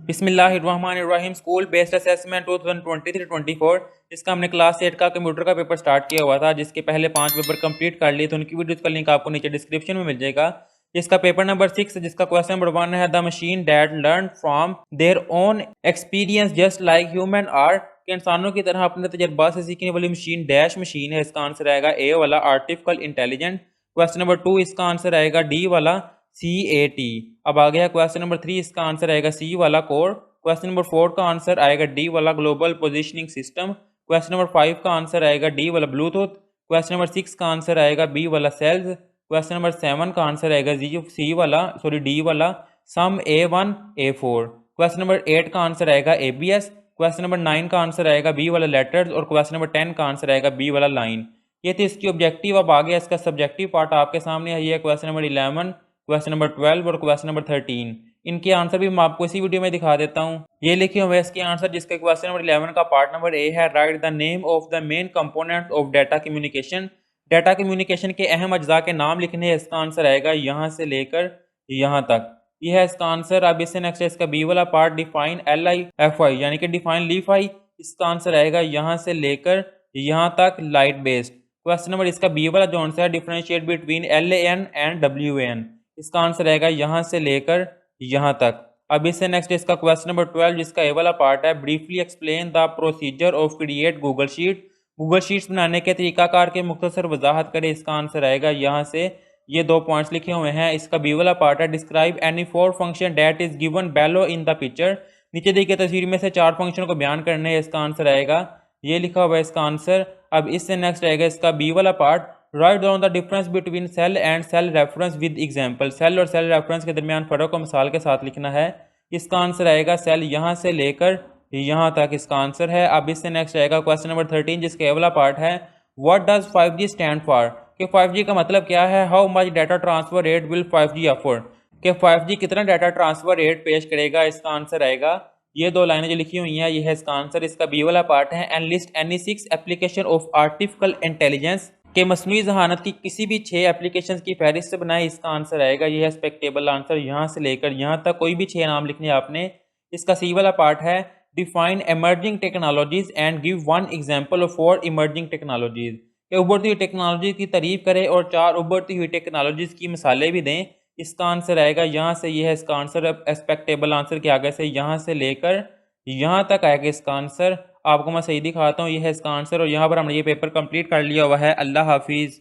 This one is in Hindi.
बिस्मिल्लाहिर्रहमानिर्रहीम। स्कूल बेस्ड असेसमेंट 2023-24 जिसका हमने क्लास 8 का कंप्यूटर का पेपर स्टार्ट किया हुआ था, जिसके पहले 5 पेपर कंप्लीट कर लिए, तो उनकी वीडियोस का लिंक आपको नीचे डिस्क्रिप्शन में मिल जाएगा। जिसका पेपर नंबर 6 जिसका क्वेश्चन नंबर 1 है, the machine that learn from their own experience just like human are, कि इंसानों की तरह अपने तजर्बा से सीखने वाली मशीन डैश मशीन है। इसका आंसर आएगा ए वाला आर्टिफिशियल इंटेलिजेंट। क्वेश्चन नंबर 2 इसका आंसर आएगा डी वाला CAT। अब आ गया क्वेश्चन नंबर 3, इसका आंसर आएगा सी वाला कोर। क्वेश्चन नंबर 4 का आंसर आएगा डी वाला global positioning system. Question number 5 का आंसर आएगा डी वाला ब्लूटूथ। क्वेश्चन नंबर 6 का आंसर आएगा बी वाला सेल्स। क्वेश्चन नंबर 7 का आंसर आएगा डी वाला सम A1 A4। क्वेश्चन नंबर 8 का आंसर आएगा ABS। क्वेश्चन नंबर 9 का आंसर आएगा बी वाला लेटर्स और क्वेश्चन नंबर 10 का आंसर आएगा बी वाला लाइन। ये थी इसकी ऑब्जेक्टिव। अब आ गया इसका सब्जेक्टिव पार्ट आपके सामने है। ये क्वेश्चन नंबर 11, क्वेश्चन नंबर 12 और क्वेश्चन नंबर 13। इनके आंसर भी मैं आपको इसी वीडियो में दिखा देता हूँ। ये लिखे हुए इसके आंसर, जिसके क्वेश्चन नंबर 11 का पार्ट नंबर ए है, right the name of the main component of data communication. Data communication के अहम अज्जा के नाम लिखने हैं। इसका आंसर आएगा यहाँ से लेकर यहाँ तक। यह है इसका आंसर। अब इससे नेक्स्ट है इसका बी वाला पार्ट, डिफाइन LIFI यानी कि डिफाइन लीफाई। इसका आंसर आएगा यहाँ से लेकर यहाँ तक लाइट बेस्ड। क्वेश्चन नंबर इसका बी वाला जो आंसर है, differentiate between LAN and WAN। इसका आंसर आएगा यहाँ से लेकर यहाँ तक। अब इससे नेक्स्ट इसका क्वेश्चन नंबर 12 जिसका ए वाला पार्ट है, briefly explain the procedure of create Google sheet. Google sheets बनाने के तरीकाकार के मुख्तसर वजाहत करें। इसका आंसर आएगा यहाँ से। ये 2 पॉइंट्स लिखे हुए हैं। इसका बी वाला पार्ट है, describe any 4 function that is given below in the picture. नीचे दी गई तस्वीर में से 4 फंक्शन को बयान करने हैं। इसका आंसर आएगा ये लिखा हुआ है इसका आंसर। अब इससे नेक्स्ट आएगा इसका बी वाला part, write down the difference between cell and cell reference with example. Cell और सेल रेफरेंस के दरमियान फर्क को मिसाल के साथ लिखना है। इसका आंसर आएगा सेल यहाँ से लेकर यहाँ तक। इसका आंसर है। अब इससे नेक्स्ट आएगा क्वेश्चन नंबर 13 जिसका ए वाला पार्ट है, what does 5G stand for, कि 5G का मतलब क्या है। How much data transfer rate will 5G offer, कि 5G कितना डाटा ट्रांसफर रेट पेश करेगा। इसका आंसर आएगा ये 2 लाइनें जो लिखी हुई हैं, ये है इसका आंसर। इसका बी वाला पार्ट है, and list any 6 application of artificial intelligence, के मसनूई जहानत की किसी भी 6 एप्लीकेशन की फहरिस्त बनाए। इसका आंसर आएगा ये है एक्सपेक्टेबल आंसर। यहाँ से लेकर यहाँ तक कोई भी 6 नाम लिखने आपने। इसका सी वाला पार्ट है, define emerging technologies and give 1 example of 4 emerging technologies, के उभरती हुई टेक्नोलॉजी की तारीफ करें और 4 उभरती हुई टेक्नोलॉजीज की मिसालें भी दें। इसका आंसर आएगा यहाँ से। ये है इसका आंसर। एक्सपेक्टेबल आंसर के आगे से यहाँ से लेकर यहाँ तक आएगा इसका आंसर। आपको मैं सही दिखाता हूँ, ये है इसका आंसर। और यहाँ पर हमने ये पेपर कंप्लीट कर लिया हुआ है। अल्लाह हाफिज़।